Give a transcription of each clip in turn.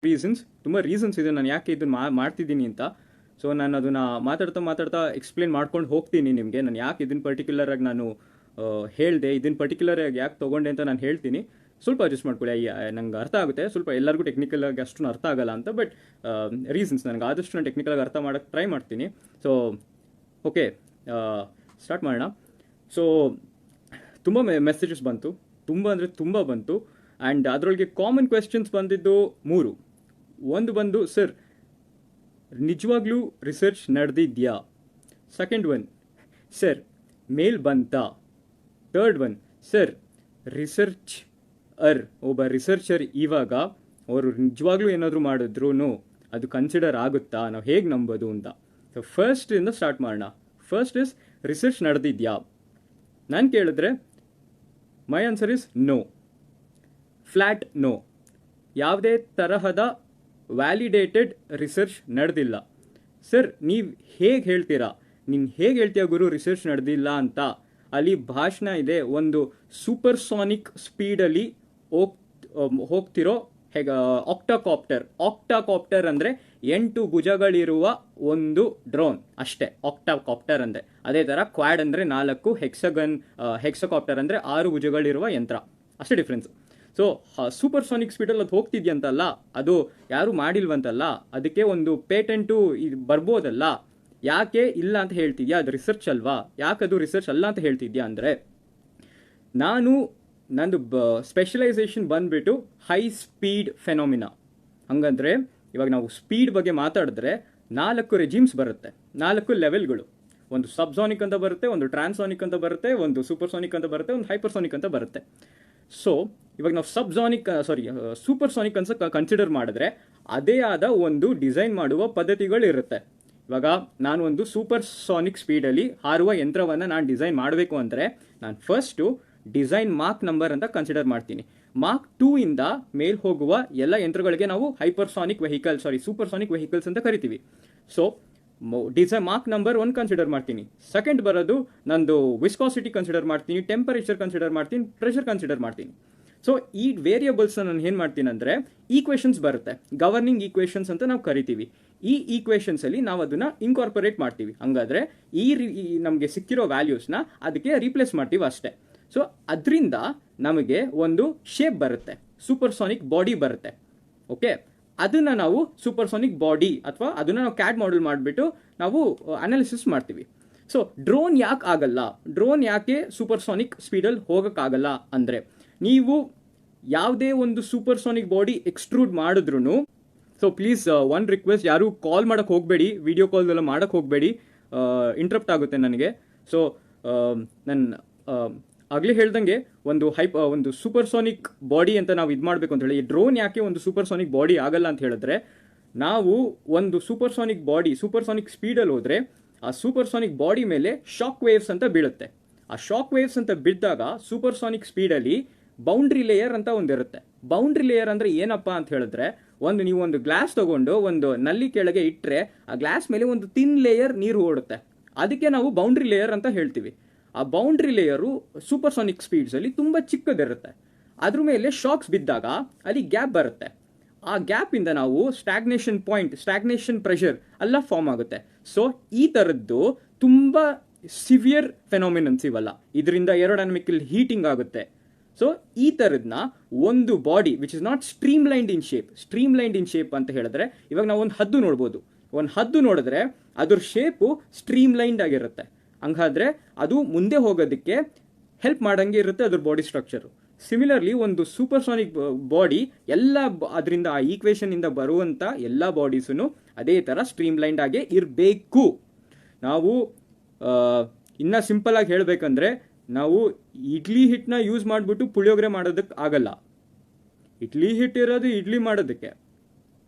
Reasons ಇದೆ ನಾನು ಯಾಕೆ ಇದನ್ನು ಮಾಡ್ತಿದ್ದೀನಿ ಅಂತ. ಸೊ ನಾನು ಅದನ್ನು ಮಾತಾಡ್ತಾ ಎಕ್ಸ್ಪ್ಲೇನ್ ಮಾಡ್ಕೊಂಡು ಹೋಗ್ತೀನಿ ನಿಮಗೆ. ನಾನು ಯಾಕೆ ಇದನ್ನು ಪರ್ಟಿಕ್ಯುಲರಾಗಿ ನಾನು ಹೇಳಿದೆ, ಇದನ್ನು ಪರ್ಟಿಕ್ಯುಲರಾಗಿ ಯಾಕೆ ತೊಗೊಂಡೆ ಅಂತ ನಾನು ಹೇಳ್ತೀನಿ. ಸ್ವಲ್ಪ ಅಡ್ಜಸ್ಟ್ ಮಾಡ್ಕೊಳ್ಳಿ. ನಂಗೆ ಅರ್ಥ ಆಗುತ್ತೆ, ಸ್ವಲ್ಪ ಎಲ್ಲರಿಗೂ ಟೆಕ್ನಿಕಲಾಗಿ ಅಷ್ಟು ಅರ್ಥ ಆಗಲ್ಲ ಅಂತ. ಬಟ್ ರೀಸನ್ಸ್ ನನಗೆ ಆದಷ್ಟು ನಾನು ಟೆಕ್ನಿಕಲಾಗಿ ಅರ್ಥ ಮಾಡೋಕ್ಕೆ ಟ್ರೈ ಮಾಡ್ತೀನಿ. ಸೊ ಓಕೆ, ಸ್ಟಾರ್ಟ್ ಮಾಡೋಣ. ಸೊ ತುಂಬ ಮೆಸೇಜಸ್ ಬಂತು, ತುಂಬ ಬಂತು. ಆ್ಯಂಡ್ ಅದರೊಳಗೆ ಕಾಮನ್ ಕ್ವೆಶ್ಚನ್ಸ್ ಬಂದಿದ್ದು 3. ಒಂದು ಬಂದು, ಸರ್ ನಿಜವಾಗ್ಲೂ ರಿಸರ್ಚ್ ನಡೆದಿದ್ಯಾ? ಸೆಕೆಂಡ್ ಒನ್, ಸರ್ ಮೇಲ್ ಬಂತಾ? ಥರ್ಡ್ ಒನ್, ಸರ್ ಒಬ್ಬ ರಿಸರ್ಚರ್ ಇವಾಗ ಅವರು ನಿಜವಾಗ್ಲೂ ಏನಾದರೂ ಮಾಡಿದ್ರು ಅದು ಕನ್ಸಿಡರ್ ಆಗುತ್ತಾ, ನಾವು ಹೇಗೆ ನಂಬೋದು ಅಂತ. ಸೊ ಫಸ್ಟಿಂದ ಸ್ಟಾರ್ಟ್ ಮಾಡೋಣ. ಫಸ್ಟ್ ಇಸ್ ರಿಸರ್ಚ್ ನಡೆದಿದ್ಯಾ? ನಾನು ಕೇಳಿದ್ರೆ my answer is no, flat no. ಯಾವುದೇ ತರಹದ ವ್ಯಾಲಿಡೇಟೆಡ್ ರಿಸರ್ಚ್ ನಡೆದಿಲ್ಲ. ಸರ್ ನೀವು ಹೇಗೆ ಹೇಳ್ತೀರಾ, ನೀನು ಹೇಗೆ ಹೇಳ್ತೀಯ ಗುರು ರಿಸರ್ಚ್ ನಡೆದಿಲ್ಲ ಅಂತ? ಅಲ್ಲಿ ಭಾಷಣ ಇದೆ, ಒಂದು ಸೂಪರ್ಸಾನಿಕ್ ಸ್ಪೀಡಲ್ಲಿ ಹೋಗ್ತಿರೋ ಆಕ್ಟಾಕಾಪ್ಟರ್ ಅಂದರೆ 8 ಭುಜಗಳಿರುವ ಒಂದು ಡ್ರೋನ್ ಅಷ್ಟೇ ಆಕ್ಟಾಕಾಪ್ಟರ್ ಅಂದರೆ. ಅದೇ ಥರ ಕ್ವಾಡ್ ಅಂದರೆ 4, ಹೆಕ್ಸಕಾಪ್ಟರ್ ಅಂದರೆ 6 ಭುಜಗಳಿರುವ ಯಂತ್ರ, ಅಷ್ಟೇ ಡಿಫ್ರೆನ್ಸ್. ಸೊ ಸೂಪರ್ಸಾನಿಕ್ ಸ್ಪೀಡಲ್ಲಿ ಅದು ಹೋಗ್ತಿದ್ಯಂತಲ್ಲ, ಅದು ಯಾರು ಮಾಡಿಲ್ವಂತಲ್ಲ, ಅದಕ್ಕೆ ಒಂದು ಪೇಟೆಂಟು ಬರ್ಬೋದಲ್ಲ. ಯಾಕೆ ಇಲ್ಲ ಅಂತ ಹೇಳ್ತಿದ್ಯಾ? ಅದು ರಿಸರ್ಚ್ ಅಲ್ವಾ? ಯಾಕೆ ಅದು ರಿಸರ್ಚ್ ಅಲ್ಲ ಅಂತ ಹೇಳ್ತಿದ್ಯಾ ಅಂದರೆ, ನಂದು ಸ್ಪೆಷಲೈಸೇಷನ್ ಬಂದ್ಬಿಟ್ಟು ಹೈ ಸ್ಪೀಡ್ ಫೆನೋಮಿನಾ. ಹಂಗಂದ್ರೆ ಇವಾಗ ನಾವು ಸ್ಪೀಡ್ ಬಗ್ಗೆ ಮಾತಾಡಿದ್ರೆ 4 ರೆಜಿಮ್ಸ್ ಬರುತ್ತೆ, 4 ಲೆವೆಲ್ಗಳು. ಒಂದು ಸಬ್ಸಾನಿಕ್ ಅಂತ ಬರುತ್ತೆ, ಒಂದು ಟ್ರಾನ್ಸಾನಿಕ್ ಅಂತ ಬರುತ್ತೆ, ಒಂದು ಸೂಪರ್ಸಾನಿಕ್ ಅಂತ ಬರುತ್ತೆ, ಒಂದು ಹೈಪರ್ಸಾನಿಕ್ ಅಂತ ಬರುತ್ತೆ. ಸೊ ಇವಾಗ ನಾವು ಸೂಪರ್ಸಾನಿಕ್ ಅಂತ ಕನ್ಸಿಡರ್ ಮಾಡಿದ್ರೆ ಅದೇ ಆದ ಒಂದು ಡಿಸೈನ್ ಮಾಡುವ ಪದ್ಧತಿಗಳಿರುತ್ತೆ. ಇವಾಗ ನಾನು ಒಂದು ಸೂಪರ್ಸಾನಿಕ್ ಸ್ಪೀಡಲ್ಲಿ ಹಾರುವ ಯಂತ್ರವನ್ನು ನಾನು ಡಿಸೈನ್ ಮಾಡಬೇಕು ಅಂದರೆ ನಾನು ಫಸ್ಟು ಡಿಸೈನ್ ಮಾರ್ಕ್ ನಂಬರ್ ಅಂತ ಕನ್ಸಿಡರ್ ಮಾಡ್ತೀನಿ. ಮಾರ್ಕ್ 2 ಇಂದ ಮೇಲ್ ಹೋಗುವ ಎಲ್ಲ ಯಂತ್ರಗಳಿಗೆ ನಾವು ಸೂಪರ್ಸಾನಿಕ್ ವೆಹಿಕಲ್ಸ್ ಅಂತ ಕರಿತೀವಿ. So design mark number 1 consider ಮಾಡ್ತೀನಿ. ಸೆಕೆಂಡ್ ಬರೋದು ನಂದು ವಿಸ್ಕಾಸಿಟಿ ಕನ್ಸಿಡರ್ ಮಾಡ್ತೀನಿ, ಟೆಂಪರೇಚರ್ ಕನ್ಸಿಡರ್ ಮಾಡ್ತೀನಿ, ಪ್ರೆಷರ್ ಕನ್ಸಿಡರ್ ಮಾಡ್ತೀನಿ. ಸೊ ಈ ವೇರಿಯಬಲ್ಸ್ ನಾನು ಏನು ಮಾಡ್ತೀನಿ ಅಂದರೆ ಈಕ್ವೇಷನ್ಸ್ ಬರುತ್ತೆ, ಗವರ್ನಿಂಗ್ ಈಕ್ವೇಷನ್ಸ್ ಅಂತ ನಾವು ಕರಿತೀವಿ. ಈ ಈಕ್ವೇಷನ್ಸ್ ಅಲ್ಲಿ ನಾವು ಅದನ್ನ ಇನ್ಕಾರ್ಪೊರೇಟ್ ಮಾಡ್ತೀವಿ. ಹಂಗಾದ್ರೆ ನಮಗೆ ಸಿಕ್ಕಿರೋ ವ್ಯಾಲ್ಯೂಸ್ನ ಅದಕ್ಕೆ ರೀಪ್ಲೇಸ್ ಮಾಡ್ತೀವಿ ಅಷ್ಟೇ. ಸೊ ಅದರಿಂದ ನಮಗೆ ಒಂದು ಶೇಪ್ ಬರುತ್ತೆ, ಸೂಪರ್ಸಾನಿಕ್ ಬಾಡಿ ಬರುತ್ತೆ. ಓಕೆ, ಅದನ್ನ ನಾವು ಸೂಪರ್ಸಾನಿಕ್ ಬಾಡಿ ಅಥವಾ ಅದನ್ನ ನಾವು ಕ್ಯಾಡ್ ಮಾಡೆಲ್ ಮಾಡಿಬಿಟ್ಟು ನಾವು ಅನಾಲಿಸಿಸ್ ಮಾಡ್ತೀವಿ. ಸೊ ಡ್ರೋನ್ ಯಾಕೆ ಆಗಲ್ಲ, ಡ್ರೋನ್ ಯಾಕೆ ಸೂಪರ್ಸಾನಿಕ್ ಸ್ಪೀಡಲ್ಲಿ ಹೋಗೋಕ್ಕಾಗಲ್ಲ ಅಂದರೆ, ನೀವು ಯಾವುದೇ ಒಂದು ಸೂಪರ್ಸಾನಿಕ್ ಬಾಡಿ ಎಕ್ಸ್ಟ್ರೂಡ್ ಮಾಡಿದ್ರು, ಸೊ ಪ್ಲೀಸ್ ಒನ್ ರಿಕ್ವೆಸ್ಟ್, ಯಾರು ಕಾಲ್ ಮಾಡೋಕ್ಕೆ ಹೋಗಬೇಡಿ, ವಿಡಿಯೋ ಕಾಲ್ದೆಲ್ಲ ಮಾಡೋಕ್ಕೆ ಹೋಗಬೇಡಿ, ಇಂಟ್ರಪ್ಟ್ ಆಗುತ್ತೆ ನನಗೆ. ಸೊ ನನ್ನ ಆಗಲೇ ಹೇಳ್ದಂಗೆ ಒಂದು ಸೂಪರ್ಸಾನಿಕ್ ಬಾಡಿ ಅಂತ ನಾವು ಇದು ಮಾಡಬೇಕು ಅಂತ ಹೇಳಿ, ಈ ಡ್ರೋನ್ ಯಾಕೆ ಒಂದು ಸೂಪರ್ಸಾನಿಕ್ ಬಾಡಿ ಆಗಲ್ಲ ಅಂತ ಹೇಳಿದ್ರೆ, ನಾವು ಒಂದು ಸೂಪರ್ಸಾನಿಕ್ ಸ್ಪೀಡಲ್ಲಿ ಹೋದರೆ ಆ ಸೂಪರ್ಸಾನಿಕ್ ಬಾಡಿ ಮೇಲೆ ಶಾಕ್ ವೇವ್ಸ್ ಅಂತ ಬೀಳುತ್ತೆ. ಆ ಶಾಕ್ ವೇವ್ಸ್ ಅಂತ ಬಿದ್ದಾಗ ಸೂಪರ್ಸಾನಿಕ್ ಸ್ಪೀಡಲ್ಲಿ ಬೌಂಡ್ರಿ ಲೇಯರ್ ಅಂತ ಒಂದಿರುತ್ತೆ. ಬೌಂಡ್ರಿ ಲೇಯರ್ ಅಂದರೆ ಏನಪ್ಪ ಅಂತ ಹೇಳಿದ್ರೆ, ನೀವು ಒಂದು ಗ್ಲಾಸ್ ತಗೊಂಡು ಒಂದು ನಲ್ಲಿ ಕೆಳಗೆ ಇಟ್ಟರೆ ಆ ಗ್ಲಾಸ್ ಮೇಲೆ ಒಂದು ಥಿನ್ ಲೇಯರ್ ನೀರು ಓಡುತ್ತೆ, ಅದಕ್ಕೆ ನಾವು ಬೌಂಡ್ರಿ ಲೇಯರ್ ಅಂತ ಹೇಳ್ತೀವಿ. ಆ ಬೌಂಡ್ರಿ ಲೇಯರು ಸೂಪರ್ಸಾನಿಕ್ ಸ್ಪೀಡ್ಸಲ್ಲಿ ತುಂಬ ಚಿಕ್ಕದಿರುತ್ತೆ. ಅದ್ರ ಮೇಲೆ ಶಾಕ್ಸ್ ಬಿದ್ದಾಗ ಅಲ್ಲಿ ಗ್ಯಾಪ್ ಬರುತ್ತೆ. ಆ ಗ್ಯಾಪಿಂದ ನಾವು ಸ್ಟ್ಯಾಗ್ನೇಷನ್ ಪ್ರೆಷರ್ ಎಲ್ಲ ಫಾರ್ಮ್ ಆಗುತ್ತೆ. ಸೊ ಈ ಥರದ್ದು ತುಂಬ ಸಿವಿಯರ್ ಫೆನಾಮಿನನ್ಸ್ ಇವೆಲ್ಲ. ಇದರಿಂದ ಏರೋಡೈನಮಿಕಲ್ ಹೀಟಿಂಗ್ ಆಗುತ್ತೆ. ಸೊ ಈ ಥರದನ್ನ ಒಂದು body which is not streamlined in shape ಅಂತ ಹೇಳಿದ್ರೆ, ಇವಾಗ ನಾವು ಒಂದು ಹದ್ದು ನೋಡ್ಬೋದು. ಒಂದು ಹದ್ದು ನೋಡಿದ್ರೆ ಅದ್ರ ಶೇಪು ಸ್ಟ್ರೀಮ್ಲೈನ್ಡ್ ಆಗಿರುತ್ತೆ. ಹಂಗಾದ್ರೆ ಅದು ಮುಂದೆ ಹೋಗೋದಕ್ಕೆ ಹೆಲ್ಪ್ ಮಾಡಂಗೆ ಇರುತ್ತೆ ಅದ್ರ ಬಾಡಿ ಸ್ಟ್ರಕ್ಚರು. ಸಿಮಿಲರ್ಲಿ ಒಂದು ಸೂಪರ್ಸಾನಿಕ್ ಬಾಡಿ ಅದರಿಂದ ಆ ಈಕ್ವೇಷನ್ ಇಂದ ಬರುವಂಥ ಎಲ್ಲ ಬಾಡೀಸೂ ಅದೇ ಥರ ಸ್ಟ್ರೀಮ್ಲೈನ್ಡ್ ಆಗೇ ಇರಬೇಕು. ನಾವು ಇನ್ನು ಸಿಂಪಲ್ ಆಗಿ ಹೇಳಬೇಕಂದ್ರೆ, ನಾವು ಇಡ್ಲಿ ಹಿಟ್ಟನ್ನ ಯೂಸ್ ಮಾಡಿಬಿಟ್ಟು ಪುಳಿಯೋಗರೆ ಮಾಡೋದಕ್ಕೆ ಆಗಲ್ಲ. ಇಡ್ಲಿ ಹಿಟ್ಟು ಇರೋದು ಇಡ್ಲಿ ಮಾಡೋದಕ್ಕೆ.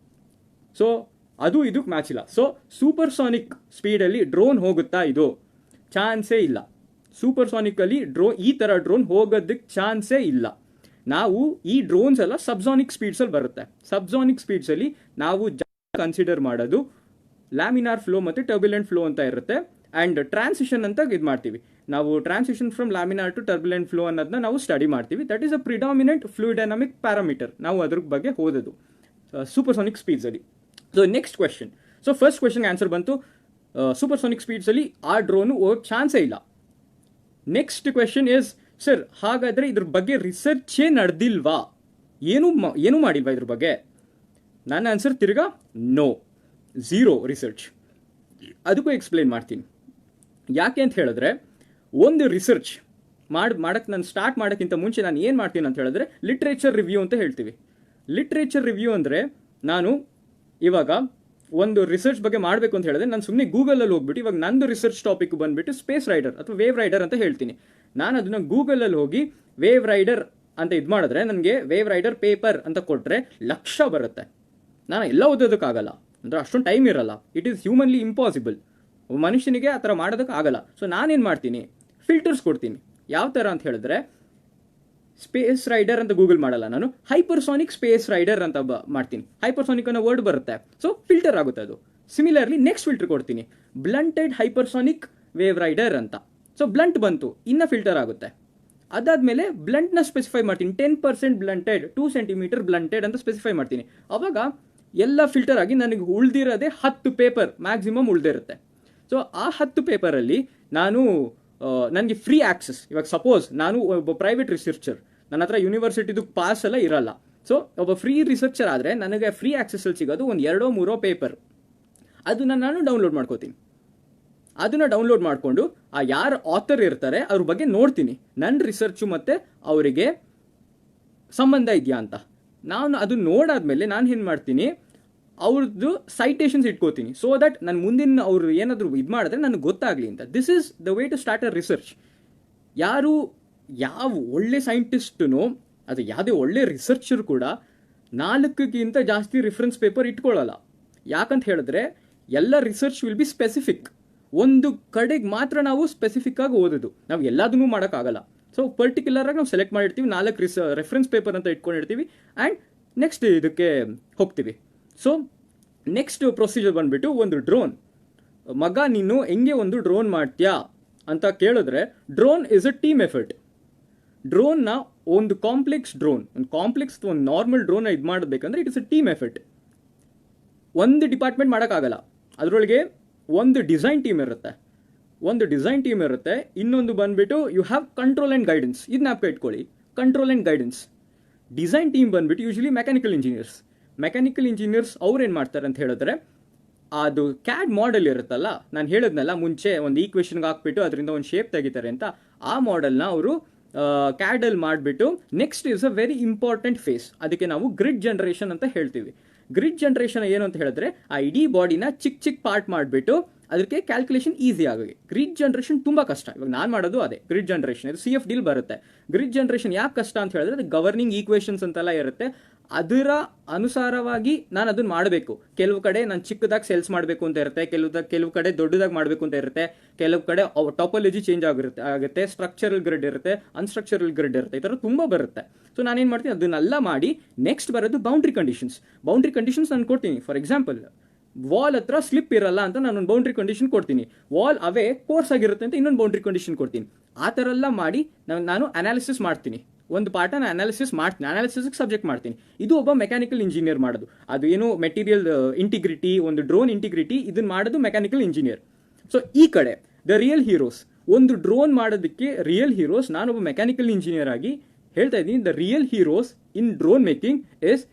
ಸೊ ಅದು ಇದಕ್ಕೆ ಮ್ಯಾಚ್ ಇಲ್ಲ. ಸೊ ಸೂಪರ್ಸಾನಿಕ್ ಸ್ಪೀಡಲ್ಲಿ ಡ್ರೋನ್ ಹೋಗುತ್ತಾ? ಇದು ಚಾನ್ಸೇ ಇಲ್ಲ. ಸೂಪರ್ಸಾನಿಕಲ್ಲಿ ಈ ಥರ ಡ್ರೋನ್ ಹೋಗೋದಕ್ಕೆ ಚಾನ್ಸೇ ಇಲ್ಲ. ನಾವು ಈ ಡ್ರೋನ್ಸ್ ಎಲ್ಲ ಸಬ್ಸಾನಿಕ್ ಸ್ಪೀಡ್ಸಲ್ಲಿ ಬರುತ್ತೆ. ಸಬ್ಸಾನಿಕ್ ಸ್ಪೀಡ್ಸಲ್ಲಿ ನಾವು ಕನ್ಸಿಡರ್ ಮಾಡೋದು ಲ್ಯಾಮಿನಾರ್ ಫ್ಲೋ ಮತ್ತು ಟರ್ಬ್ಯುಲೆಂಟ್ ಫ್ಲೋ ಅಂತ ಇರುತ್ತೆ. ಆ್ಯಂಡ್ ಟ್ರಾನ್ಸಿಷನ್ ಅಂತ ಇದು ಮಾಡ್ತೀವಿ ನಾವು. Transition from laminar to turbulent flow ಅನ್ನೋದನ್ನ ನಾವು ಸ್ಟಡಿ ಮಾಡ್ತೀವಿ. That is a predominant fluid dynamic parameter. ನಾವು ಅದ್ರ ಬಗ್ಗೆ ಓದೋದು. ಸೂಪರ್ಸಾನಿಕ್ ಸ್ಪೀಡ್ಸಲ್ಲಿ. So next question. So first ಕ್ವೆಶನ್ಗೆ ಆನ್ಸರ್ ಬಂತು, ಸೂಪರ್ಸಾನಿಕ್ ಸ್ಪೀಡ್ಸಲ್ಲಿ ಆ ಡ್ರೋನು ಹೋಗೋಕ್ಕೆ ಚಾನ್ಸೇ ಇಲ್ಲ. ನೆಕ್ಸ್ಟ್ ಕ್ವೆಶನ್ ಇಸ್, ಸರ್ ಹಾಗಾದರೆ ಇದ್ರ ಬಗ್ಗೆ ರಿಸರ್ಚೇ ನಡೆದಿಲ್ವಾ, ಏನೂ ಮಾಡಿಲ್ವಾ ಇದ್ರ ಬಗ್ಗೆ? ನನ್ನ ಆನ್ಸರ್ ತಿರ್ಗಾ ನೋ, ಝೀರೋ ರಿಸರ್ಚ್. ಅದಕ್ಕೂ ಎಕ್ಸ್ಪ್ಲೇನ್ ಮಾಡ್ತೀನಿ. ಯಾಕೆ ಅಂತ ಹೇಳಿದ್ರೆ, ಒಂದು ರಿಸರ್ಚ್ ಮಾಡಕ್ಕೆ ನಾನು ಸ್ಟಾರ್ಟ್ ಮಾಡೋಕ್ಕಿಂತ ಮುಂಚೆ ನಾನು ಏನು ಮಾಡ್ತೀನಿ ಅಂತ ಹೇಳಿದ್ರೆ ಲಿಟ್ರೇಚರ್ ರಿವ್ಯೂ ಅಂತ ಹೇಳ್ತೀವಿ. ಲಿಟ್ರೇಚರ್ ರಿವ್ಯೂ ಅಂದರೆ, ನಾನು ಇವಾಗ ಒಂದು ರಿಸರ್ಚ್ ಬಗ್ಗೆ ಮಾಡಬೇಕು ಅಂತ ಹೇಳಿದ್ರೆ ನಾನು ಸುಮ್ಮನೆ ಗೂಗಲಲ್ಲಿ ಹೋಗ್ಬಿಟ್ಟು, ಇವಾಗ ನಂದು ರಿಸರ್ಚ್ ಟಾಪಿಕ್ ಬಂದುಬಿಟ್ಟು ಸ್ಪೇಸ್ ರೈಡರ್ ಅಥವಾ ವೇವ್ ರೈಡರ್ ಅಂತ ಹೇಳ್ತೀನಿ. ನಾನು ಅದನ್ನು ಗೂಗಲಲ್ಲಿ ಹೋಗಿ ವೇವ್ ರೈಡರ್ ಅಂತ ಇದು ಮಾಡಿದ್ರೆ ನನಗೆ ವೇವ್ ರೈಡರ್ ಪೇಪರ್ ಅಂತ ಕೊಟ್ಟರೆ ಲಕ್ಷ ಬರುತ್ತೆ. ನಾನು ಎಲ್ಲ ಓದೋದಕ್ಕಾಗಲ್ಲ, ಅಂದರೆ ಅಷ್ಟೊಂದು ಟೈಮ್ ಇರಲ್ಲ. ಇಟ್ ಈಸ್ ಹ್ಯೂಮನ್ಲಿ ಇಂಪಾಸಿಬಲ್, ಮನುಷ್ಯನಿಗೆ ಆ ಥರ ಮಾಡೋದಕ್ಕಾಗಲ್ಲ. ಸೊ ನಾನೇನು ಮಾಡ್ತೀನಿ, ಫಿಲ್ಟರ್ಸ್ ಕೊಡ್ತೀನಿ. ಯಾವ ಥರ ಅಂತ ಹೇಳಿದ್ರೆ, ಸ್ಪೇಸ್ ರೈಡರ್ ಅಂತ ಗೂಗಲ್ ಮಾಡಲ್ಲ ನಾನು, ಹೈಪರ್ಸಾನಿಕ್ ಸ್ಪೇಸ್ ರೈಡರ್ ಅಂತ ಮಾಡ್ತೀನಿ. ಹೈಪರ್ಸಾನಿಕ್ ಅನ್ನೋ ವರ್ಡ್ ಬರುತ್ತೆ, ಸೊ ಫಿಲ್ಟರ್ ಆಗುತ್ತೆ ಅದು. ಸಿಮಿಲರ್ಲಿ ನೆಕ್ಸ್ಟ್ ಫಿಲ್ಟರ್ ಕೊಡ್ತೀನಿ, ಬ್ಲಂಟೆಡ್ ಹೈಪರ್ಸಾನಿಕ್ ವೇವ್ ರೈಡರ್ ಅಂತ. ಸೊ ಬ್ಲಂಟ್ ಬಂತು, ಇನ್ನು ಫಿಲ್ಟರ್ ಆಗುತ್ತೆ. ಅದಾದಮೇಲೆ ಬ್ಲಂಟ್ನ ಸ್ಪೆಸಿಫೈ ಮಾಡ್ತೀನಿ, 10% ಬ್ಲಂಟೆಡ್, 2 ಸೆಂಟಿಮೀಟರ್ ಬ್ಲಂಟೆಡ್ ಅಂತ ಸ್ಪೆಸಿಫೈ ಮಾಡ್ತೀನಿ. ಅವಾಗ ಎಲ್ಲ ಫಿಲ್ಟರ್ ಆಗಿ ನನಗೆ ಉಳಿದಿರೋದೇ 10 ಪೇಪರ್ ಮ್ಯಾಕ್ಸಿಮಮ್ ಉಳಿದಿರುತ್ತೆ. ಸೊ ಆ 10 ಪೇಪರಲ್ಲಿ ನನಗೆ ಫ್ರೀ ಆಕ್ಸೆಸ್. ಇವಾಗ ಸಪೋಸ್ ನಾನು ಒಬ್ಬ ಪ್ರೈವೇಟ್ ರಿಸರ್ಚರ್, ನನ್ನ ಹತ್ರ ಯೂನಿವರ್ಸಿಟಿದು ಪಾಸ್ ಎಲ್ಲ ಇರಲ್ಲ. ಸೊ ಒಬ್ಬ ಫ್ರೀ ರಿಸರ್ಚರ್ ಆದರೆ ನನಗೆ ಫ್ರೀ ಆಕ್ಸೆಸ್ಸಲ್ಲಿ ಸಿಗೋದು ಒಂದು 2-3 ಪೇಪರ್. ಅದನ್ನು ನಾನು ಡೌನ್ಲೋಡ್ ಮಾಡ್ಕೋತೀನಿ. ಅದನ್ನು ಡೌನ್ಲೋಡ್ ಮಾಡಿಕೊಂಡು ಆ ಯಾರು ಆಥರ್ ಇರ್ತಾರೆ ಅವ್ರ ಬಗ್ಗೆ ನೋಡ್ತೀನಿ, ನನ್ನ ರಿಸರ್ಚು ಮತ್ತು ಅವರಿಗೆ ಸಂಬಂಧ ಇದೆಯಾ ಅಂತ. ನಾನು ಅದು ನೋಡಾದ್ಮೇಲೆ ನಾನು ಏನು ಮಾಡ್ತೀನಿ, ಅವ್ರದ್ದು ಸೈಟೇಷನ್ಸ್ ಇಟ್ಕೋತೀನಿ. ಸೊ ದಟ್ ನಾನು ಮುಂದಿನ ಅವರು ಏನಾದರೂ ಇದು ಮಾಡಿದ್ರೆ ನನಗೆ ಗೊತ್ತಾಗಲಿ ಅಂತ. This is the way to start a research. ಯಾವ ಒಳ್ಳೆ ಸೈಂಟಿಸ್ಟೂ ಅದು ಯಾವುದೇ ಒಳ್ಳೆ ರಿಸರ್ಚರ್ ಕೂಡ 4ಕ್ಕಿಂತ ಜಾಸ್ತಿ ರಿಫರೆನ್ಸ್ ಪೇಪರ್ ಇಟ್ಕೊಳ್ಳಲ್ಲ. ಯಾಕಂತ ಹೇಳಿದ್ರೆ ಎಲ್ಲ ರಿಸರ್ಚ್ ವಿಲ್ ಬಿ ಸ್ಪೆಸಿಫಿಕ್. ಒಂದು ಕಡೆಗೆ ಮಾತ್ರ ನಾವು ಸ್ಪೆಸಿಫಿಕ್ ಆಗಿ ಓದೋದು, ನಾವು ಎಲ್ಲದನ್ನೂ ಮಾಡೋಕ್ಕಾಗಲ್ಲ. ಸೊ ಪರ್ಟಿಕ್ಯುಲರ್ ಆಗಿ ನಾವು ಸೆಲೆಕ್ಟ್ ಮಾಡಿರ್ತೀವಿ, 4 ರೆಫರೆನ್ಸ್ ಪೇಪರ್ ಅಂತ ಇಟ್ಕೊಂಡಿರ್ತೀವಿ, ಆ್ಯಂಡ್ ನೆಕ್ಸ್ಟ್ ಇದಕ್ಕೆ ಹೋಗ್ತೀವಿ. ಸೊ ನೆಕ್ಸ್ಟ್ ಪ್ರೊಸೀಜರ್ ಬಂದುಬಿಟ್ಟು, ಒಂದು ಡ್ರೋನ್, ಮಗ ನೀನು ಹೆಂಗೆ ಒಂದು ಡ್ರೋನ್ ಮಾಡ್ತೀಯಾ ಅಂತ ಕೇಳಿದ್ರೆ, drone is a team effort. ಡ್ರೋನ್ನ ಒಂದು ಕಾಂಪ್ಲೆಕ್ಸ್ ಒಂದು ನಾರ್ಮಲ್ ಡ್ರೋನ್ನ ಇದು ಮಾಡಬೇಕಂದ್ರೆ it is a team effort. ಒಂದು ಡಿಪಾರ್ಟ್ಮೆಂಟ್ ಮಾಡೋಕ್ಕಾಗಲ್ಲ. ಅದರೊಳಗೆ ಒಂದು ಡಿಸೈನ್ ಟೀಮ್ ಇರುತ್ತೆ, ಇನ್ನೊಂದು ಬಂದುಬಿಟ್ಟು you have control and guidance. ಇದನ್ನ ಜ್ಞಾಪಕ ಇಟ್ಕೊಳ್ಳಿ, control and guidance. Design team ಬಂದುಬಿಟ್ಟು ಯೂಶಲಿ ಮೆಕ್ಯಾನಿಕಲ್ ಇಂಜಿನಿಯರ್ಸ್ ಅವ್ರೇನು ಮಾಡ್ತಾರೆ ಅಂತ ಹೇಳಿದ್ರೆ, ಅದು ಕ್ಯಾಡ್ ಮಾಡೆಲ್ ಇರುತ್ತಲ್ಲ, ನಾನು ಹೇಳಿದ್ನಲ್ಲ ಮುಂಚೆ, ಒಂದು ಈಕ್ವೇಷನ್ಗೆ ಹಾಕ್ಬಿಟ್ಟು ಅದರಿಂದ ಒಂದು ಶೇಪ್ ತೆಗಿತಾರೆ ಅಂತ. ಆ ಮಾಡೆಲ್ನ ಅವರು ಕ್ಯಾಡಲ್ಲಿ ಮಾಡಿಬಿಟ್ಟು, next is a very important face, ಅದಕ್ಕೆ ನಾವು ಗ್ರಿಡ್ ಜನರೇಷನ್ ಅಂತ ಹೇಳ್ತೀವಿ. ಗ್ರಿಡ್ ಜನರೇಷನ್ ಏನು ಅಂತ ಹೇಳಿದ್ರೆ, ಆ ಇಡೀ ಬಾಡಿನ ಚಿಕ್ಕ ಪಾರ್ಟ್ ಮಾಡಿಬಿಟ್ಟು ಅದಕ್ಕೆ ಕ್ಯಾಲ್ಕುಲೇಷನ್ ಈಸಿ ಆಗಿ. ಗ್ರಿಡ್ ಜನರೇಷನ್ ತುಂಬ ಕಷ್ಟ. ಇವಾಗ ನಾನು ಮಾಡೋದು ಅದೇ ಗ್ರಿಡ್ ಜನರೇಷನ್. ಇದು CFD ಬರುತ್ತೆ. ಗ್ರಿಡ್ ಜನರೇಷನ್ ಯಾಕೆ ಕಷ್ಟ ಅಂತ ಹೇಳಿದ್ರೆ, ಅದು ಗವರ್ನಿಂಗ್ ಈಕ್ವೇಷನ್ಸ್ ಅಂತೆಲ್ಲ ಇರುತ್ತೆ, ಅದರ ಅನುಸಾರವಾಗಿ ನಾನು ಅದನ್ನು ಮಾಡಬೇಕು. ಕೆಲವು ಕಡೆ ನಾನು ಚಿಕ್ಕದಾಗಿ ಸೆಲ್ಸ್ ಮಾಡಬೇಕು ಅಂತ ಇರುತ್ತೆ, ಕೆಲವು ಕಡೆ ದೊಡ್ಡದಾಗಿ ಮಾಡಬೇಕು ಅಂತ ಇರುತ್ತೆ, ಕೆಲವು ಕಡೆ ಟಾಪೋಲಜಿ ಚೇಂಜ್ ಆಗುತ್ತೆ, ಸ್ಟ್ರಕ್ಚರಲ್ ಗ್ರಿಡ್ ಇರುತ್ತೆ, ಅನ್ಸ್ಟ್ರಕ್ಚರಲ್ ಗ್ರಿಡ್ ಇರುತ್ತೆ, ಈ ಥರ ತುಂಬ ಬರುತ್ತೆ. ಸೊ ನಾನೇನು ಮಾಡ್ತೀನಿ, ಅದನ್ನೆಲ್ಲ ಮಾಡಿ ನೆಕ್ಸ್ಟ್ ಬರೋದು ಬೌಂಡ್ರಿ ಕಂಡೀಷನ್ಸ್ ನಾನು ಕೊಡ್ತೀನಿ. ಫಾರ್ ಎಕ್ಸಾಂಪಲ್, ವಾಲ್ ಹತ್ರ ಸ್ಲಿಪ್ ಇರಲ್ಲ ಅಂತ ನಾನು ಒಂದು ಬೌಂಡ್ರಿ ಕಂಡೀಷನ್ ಕೊಡ್ತೀನಿ, ವಾಲ್ ಅವೇ ಕೋರ್ಸ್ ಆಗಿರುತ್ತೆ ಅಂತ ಇನ್ನೊಂದು ಬೌಂಡ್ರಿ ಕಂಡೀಷನ್ ಕೊಡ್ತೀನಿ. ಆ ಥರ ಎಲ್ಲ ಮಾಡಿ ನಾನು ಅನಾಲಿಸಿಸ್ ಮಾಡ್ತೀನಿ. ಒಂದು ಪಾರ್ಟನ್ನು ಅನಾಲಿಸಿಸ್ಗೆ ಸಬ್ಜೆಕ್ಟ್ ಮಾಡ್ತೀನಿ. ಇದು ಒಬ್ಬ ಮೆಕ್ಯಾನಿಕಲ್ ಇಂಜಿನಿಯರ್ ಮಾಡೋದು. ಅದು ಏನು ಮೆಟೀರಿಯಲ್ ಇಂಟಿಗ್ರಿಟಿ, ಒಂದು ಡ್ರೋನ್ ಇಂಟಿಗ್ರಿಟಿ, ಇದನ್ನು ಮಾಡೋದು ಮೆಕ್ಯಾನಿಕಲ್ ಇಂಜಿನಿಯರ್. ಸೊ ಈ ಕಡೆ ದ ರಿಯಲ್ ಹೀರೋಸ್, ಒಂದು ಡ್ರೋನ್ ಮಾಡೋದಕ್ಕೆ ರಿಯಲ್ ಹೀರೋಸ್, ನಾನೊಬ್ಬ ಮೆಕ್ಯಾನಿಕಲ್ ಇಂಜಿನಿಯರ್ ಆಗಿ ಹೇಳ್ತಾ ಇದ್ದೀನಿ, the real heroes in drone making is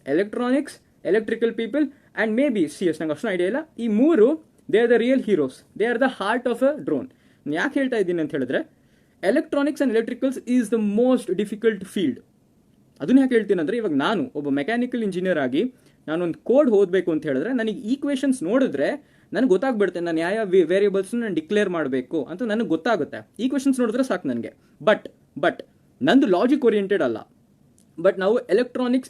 electronics, electrical people and may be CS. ನಂಗೆ ಅಷ್ಟು ಐಡಿಯಾ ಇಲ್ಲ. ಈ ಮೂರು they are the real heroes, they are the heart of a drone. ಯಾಕೆ ಹೇಳ್ತಾ ಇದ್ದೀನಿ ಅಂತ ಹೇಳಿದ್ರೆ, electronics and electricals is the most difficult field. ಅದನ್ನ ಯಾಕೆ ಹೇಳ್ತೀನಿ ಅಂದರೆ, ಇವಾಗ ನಾನು ಒಬ್ಬ ಮೆಕ್ಯಾನಿಕಲ್ ಇಂಜಿನಿಯರ್ ಆಗಿ ನಾನೊಂದು ಕೋಡ್ ಓದಬೇಕು ಅಂತ ಹೇಳಿದ್ರೆ, ನನಗೆ ಈಕ್ವೇಷನ್ಸ್ ನೋಡಿದ್ರೆ ನನಗೆ ಗೊತ್ತಾಗ್ಬಿಡುತ್ತೆ, ನಾನು ಯಾವ ವೇರಿಯೇಬಲ್ಸ್ನ ನಾನು ಡಿಕ್ಲೇರ್ ಮಾಡಬೇಕು ಅಂತ ನನಗೆ ಗೊತ್ತಾಗುತ್ತೆ. ಈಕ್ವೇಷನ್ಸ್ ನೋಡಿದ್ರೆ ಸಾಕು ನನಗೆ. ಬಟ್ ನಂದು ಲಾಜಿಕ್ ಓರಿಯೆಂಟೆಡ್ ಅಲ್ಲ. ಬಟ್ ನಾವು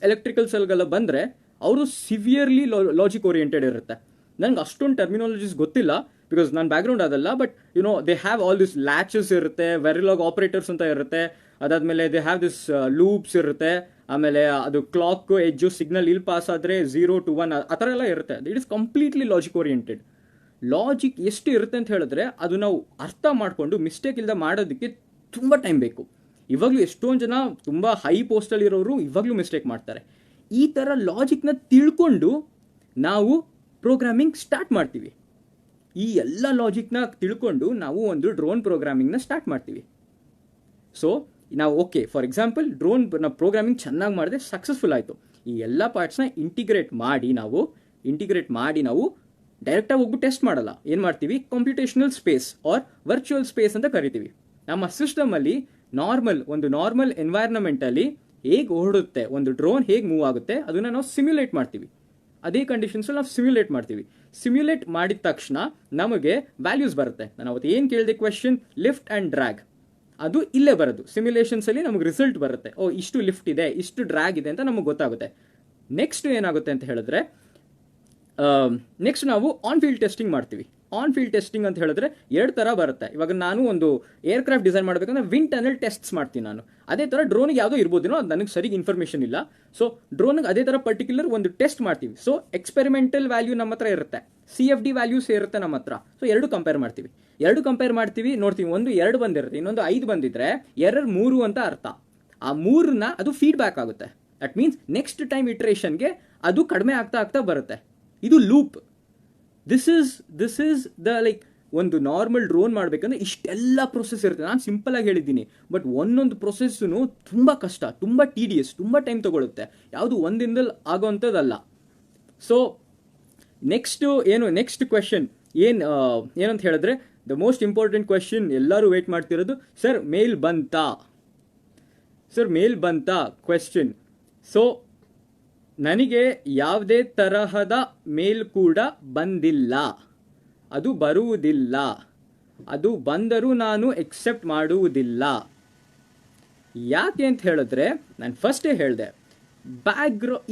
ಎಲೆಕ್ಟ್ರಿಕಲ್ಸ್ಗೆಲ್ಲ ಬಂದರೆ ಅವರು ಸಿವಿಯರ್ಲಿ ಲಾಜಿಕ್ ಓರಿಯೆಂಟೆಡ್ ಇರುತ್ತೆ. ನನಗೆ ಅಷ್ಟೊಂದು ಟರ್ಮಿನಾಲಜೀಸ್ ಗೊತ್ತಿಲ್ಲ, ಬಿಕಾಸ್ ನನ್ನ ಬ್ಯಾಕ್ಗ್ರೌಂಡ್ ಅದಲ್ಲ. But they have all this latches ಇರುತ್ತೆ, ವೆರಿಲಾಗ್ ಆಪರೇಟರ್ಸ್ ಅಂತ ಇರುತ್ತೆ, ಅದಾದಮೇಲೆ ದೇ ಹ್ಯಾವ್ ದಿಸ್ ಲೂಪ್ಸ್ ಇರುತ್ತೆ, ಆಮೇಲೆ ಅದು ಕ್ಲಾಕ್ ಎಜ್ಜು ಸಿಗ್ನಲ್ ಇಲ್ಲಿ ಪಾಸ್ ಆದರೆ 0 to 1 ಆ ಥರ ಎಲ್ಲ ಇರುತ್ತೆ. It is completely logic oriented. Logic ಎಷ್ಟು ಇರುತ್ತೆ ಅಂತ ಹೇಳಿದ್ರೆ, ಅದು ನಾವು ಅರ್ಥ ಮಾಡಿಕೊಂಡು ಮಿಸ್ಟೇಕ್ ಇಲ್ಲದೆ ಮಾಡೋದಕ್ಕೆ ತುಂಬ ಟೈಮ್ ಬೇಕು. ಇವಾಗಲೂ ಎಷ್ಟೊಂದು ಜನ ತುಂಬ ಹೈ ಪೋಸ್ಟಲ್ಲಿ ಇರೋರು ಇವಾಗಲೂ ಮಿಸ್ಟೇಕ್ ಮಾಡ್ತಾರೆ. ಈ ಥರ ಲಾಜಿಕ್ನ ತಿಳ್ಕೊಂಡು ನಾವು ಪ್ರೋಗ್ರಾಮಿಂಗ್ ಸ್ಟಾರ್ಟ್ ಮಾಡ್ತೀವಿ. ಈ ಎಲ್ಲ ಲಾಜಿಕ್ನ ತಿಳ್ಕೊಂಡು ನಾವು ಒಂದು ಡ್ರೋನ್ ಪ್ರೋಗ್ರಾಮಿಂಗ್ನ ಸ್ಟಾರ್ಟ್ ಮಾಡ್ತೀವಿ. ಸೊ ನಾವು ಓಕೆ, ಫಾರ್ ಎಕ್ಸಾಂಪಲ್ ಡ್ರೋನ್ ನಾವು ಪ್ರೋಗ್ರಾಮಿಂಗ್ ಚೆನ್ನಾಗಿ ಮಾಡಿದೆ, ಸಕ್ಸಸ್ಫುಲ್ ಆಯಿತು. ಈ ಎಲ್ಲ ಪಾರ್ಟ್ಸ್ನ ಇಂಟಿಗ್ರೇಟ್ ಮಾಡಿ ನಾವು ಡೈರೆಕ್ಟಾಗಿ ಹೋಗ್ಬಿಟ್ಟು ಟೆಸ್ಟ್ ಮಾಡಲ್ಲ. ಏನು ಮಾಡ್ತೀವಿ, computational space or virtual space ಅಂತ ಕರಿತೀವಿ. ನಮ್ಮ ಸಿಸ್ಟಮಲ್ಲಿ ಒಂದು ನಾರ್ಮಲ್ ಎನ್ವೈರ್ನಮೆಂಟಲ್ಲಿ ಹೇಗೆ ಓಡುತ್ತೆ, ಒಂದು ಡ್ರೋನ್ ಹೇಗೆ ಮೂವ್ ಆಗುತ್ತೆ ಅದನ್ನು ನಾವು ಸಿಮ್ಯುಲೇಟ್ ಮಾಡ್ತೀವಿ. ಅದೇ ಕಂಡೀಷನ್ಸಲ್ಲಿ ನಾವು ಸಿಮ್ಯುಲೇಟ್ ಮಾಡ್ತೀವಿ. ಸಿಮ್ಯುಲೇಟ್ ಮಾಡಿದ ತಕ್ಷಣ ನಮಗೆ ವ್ಯಾಲ್ಯೂಸ್ ಬರುತ್ತೆ. ನಾನು ಅವತ್ತು ಏನು ಕೇಳಿದೆ ಕ್ವೆಶನ್, ಲಿಫ್ಟ್ ಆ್ಯಂಡ್ ಡ್ರ್ಯಾಗ್, ಅದು ಇಲ್ಲೇ ಬರೋದು. ಸಿಮ್ಯುಲೇಷನ್ಸಲ್ಲಿ ನಮಗೆ ರಿಸಲ್ಟ್ ಬರುತ್ತೆ. ಇಷ್ಟು ಲಿಫ್ಟ್ ಇದೆ, ಇಷ್ಟು ಡ್ರ್ಯಾಗ್ ಇದೆ ಅಂತ ನಮಗೆ ಗೊತ್ತಾಗುತ್ತೆ. ನೆಕ್ಸ್ಟ್ ಏನಾಗುತ್ತೆ ಅಂತ ಹೇಳಿದ್ರೆ, ನೆಕ್ಸ್ಟ್ ನಾವು ಆನ್ ಫೀಲ್ಡ್ ಟೆಸ್ಟಿಂಗ್ ಮಾಡ್ತೀವಿ. ಆನ್ ಫೀಲ್ಡ್ ಟೆಸ್ಟಿಂಗ್ ಅಂತ ಹೇಳಿದ್ರೆ 2 ಥರ ಬರುತ್ತೆ. ಇವಾಗ ನಾನು ಒಂದು ಏರ್ಕ್ರಾಫ್ಟ್ ಡಿಸೈನ್ ಮಾಡಬೇಕಂದ್ರೆ ವಿಂಡ್ ಟನಲ್ ಟೆಸ್ಟ್ಸ್ ಮಾಡ್ತೀನಿ ನಾನು. ಅದೇ ಥರ ಡ್ರೋನಿಗೆ ಯಾವುದೋ ಇರ್ಬೋದೇನೋ, ಅದು ನನಗೆ ಸರಿಗೆ ಇನ್ಫಾರ್ಮೇಷನ್ ಇಲ್ಲ. ಸೊ ಡ್ರೋನಿಗೆ ಅದೇ ಥರ ಪರ್ಟಿಕ್ಯುಲರ್ ಒಂದು ಟೆಸ್ಟ್ ಮಾಡ್ತೀವಿ. ಸೊ ಎಕ್ಸ್ಪೆರಿಮೆಂಟಲ್ ವ್ಯಾಲ್ಯೂ ನಮ್ಮ ಹತ್ರ ಇರುತ್ತೆ, CFD ವ್ಯಾಲ್ಯೂಸ್ ಇರುತ್ತೆ ನಮ್ಮ ಹತ್ರ. ಸೊ 2 ಕಂಪೇರ್ ಮಾಡ್ತೀವಿ, ನೋಡ್ತೀವಿ. ಒಂದು 2 ಬಂದಿರುತ್ತೆ, ಇನ್ನೊಂದು 5 ಬಂದಿದ್ರೆ ಎರರ್ 3 ಅಂತ ಅರ್ಥ. ಆ 3ನ ಅದು ಫೀಡ್ಬ್ಯಾಕ್ ಆಗುತ್ತೆ. ದಟ್ ಮೀನ್ಸ್ ನೆಕ್ಸ್ಟ್ ಟೈಮ್ ಇಟ್ರೇಷನ್ಗೆ ಅದು ಕಡಿಮೆ ಆಗ್ತಾ ಬರುತ್ತೆ. ಇದು ಲೂಪ್. ದಿಸ್ ಇಸ್ ದ ಒಂದು ನಾರ್ಮಲ್ ಡ್ರೋನ್ ಮಾಡಬೇಕಂದ್ರೆ ಇಷ್ಟೆಲ್ಲ ಪ್ರೊಸೆಸ್ ಇರುತ್ತೆ. ನಾನು ಸಿಂಪಲ್ ಆಗಿ ಹೇಳಿದ್ದೀನಿ, ಬಟ್ ಒಂದೊಂದು ಪ್ರೊಸೆಸ್ಸು ತುಂಬ ಕಷ್ಟ, ತುಂಬ TDS, ತುಂಬ ಟೈಮ್ ತಗೊಳುತ್ತೆ. ಯಾವುದು ಒಂದಿನದಲ್ಲಿ ಆಗೋವಂಥದ್ದಲ್ಲ. ಸೊ ನೆಕ್ಸ್ಟ್ ಕ್ವೆಶನ್ ಏನಂತ ಹೇಳಿದ್ರೆ, ದ ಮೋಸ್ಟ್ ಇಂಪಾರ್ಟೆಂಟ್ ಕ್ವೆಶನ್, ಎಲ್ಲರೂ ವೇಟ್ ಮಾಡ್ತಿರೋದು, ಸರ್ ಮೇಲ್ ಬಂತಾ ಕ್ವೆಶನ್. ಸೊ ನನಗೆ ಯಾವುದೇ ತರಹದ ಮೇಲ್ ಕೂಡ ಬಂದಿಲ್ಲ, ಅದು ಬರುವುದಿಲ್ಲ, ಅದು ಬಂದರೂ ನಾನು ಎಕ್ಸೆಪ್ಟ್ ಮಾಡುವುದಿಲ್ಲ. ಯಾಕೆ ಅಂತ ಹೇಳಿದ್ರೆ, ನಾನು ಫಸ್ಟೇ ಹೇಳಿದೆ,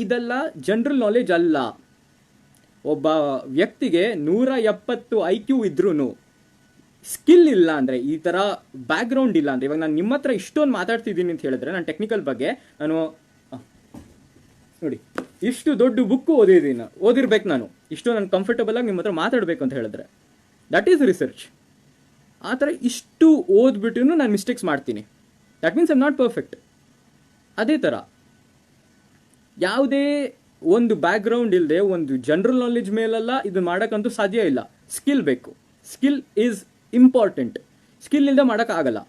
ಇದೆಲ್ಲ ಜನರಲ್ ನಾಲೆಜ್ ಅಲ್ಲ. ಒಬ್ಬ ವ್ಯಕ್ತಿಗೆ 170 IQ ಇದ್ರೂ ಸ್ಕಿಲ್ ಇಲ್ಲ ಅಂದರೆ, ಈ ಥರ ಬ್ಯಾಕ್ಗ್ರೌಂಡ್ ಇಲ್ಲ ಅಂದರೆ, ಇವಾಗ ನಾನು ನಿಮ್ಮ ಹತ್ರ ಇಷ್ಟೊಂದು ಮಾತಾಡ್ತಿದ್ದೀನಿ ಅಂತ ಹೇಳಿದ್ರೆ, ನಾನು ಟೆಕ್ನಿಕಲ್ ಬಗ್ಗೆ ನೋಡಿ ಇಷ್ಟು ದೊಡ್ಡ ಬುಕ್ಕು ಓದಿರ್ಬೇಕು ನಾನು, ಇಷ್ಟು ನಾನು ಕಂಫರ್ಟಬಲ್ ಆಗಿ ನಿಮ್ಮ ಹತ್ರ ಮಾತಾಡಬೇಕು ಅಂತ ಹೇಳಿದ್ರೆ, ದಟ್ ಈಸ್ ರಿಸರ್ಚ್. ಆ ಥರ ಇಷ್ಟು ಓದ್ಬಿಟ್ಟು ನಾನು ಮಿಸ್ಟೇಕ್ಸ್ ಮಾಡ್ತೀನಿ. That means I'm not perfect. ಅದೇ ಥರ ಯಾವುದೇ ಒಂದು ಬ್ಯಾಕ್ಗ್ರೌಂಡ್ ಇಲ್ಲದೆ ಒಂದು ಜನರಲ್ ನಾಲೆಜ್ ಮೇಲೆಲ್ಲ ಇದು ಮಾಡೋಕ್ಕಂತೂ ಸಾಧ್ಯ ಇಲ್ಲ. ಸ್ಕಿಲ್ ಬೇಕು. Skill is important. ಸ್ಕಿಲ್ ಇಲ್ಲದೆ ಮಾಡೋಕ್ಕಾಗಲ್ಲ.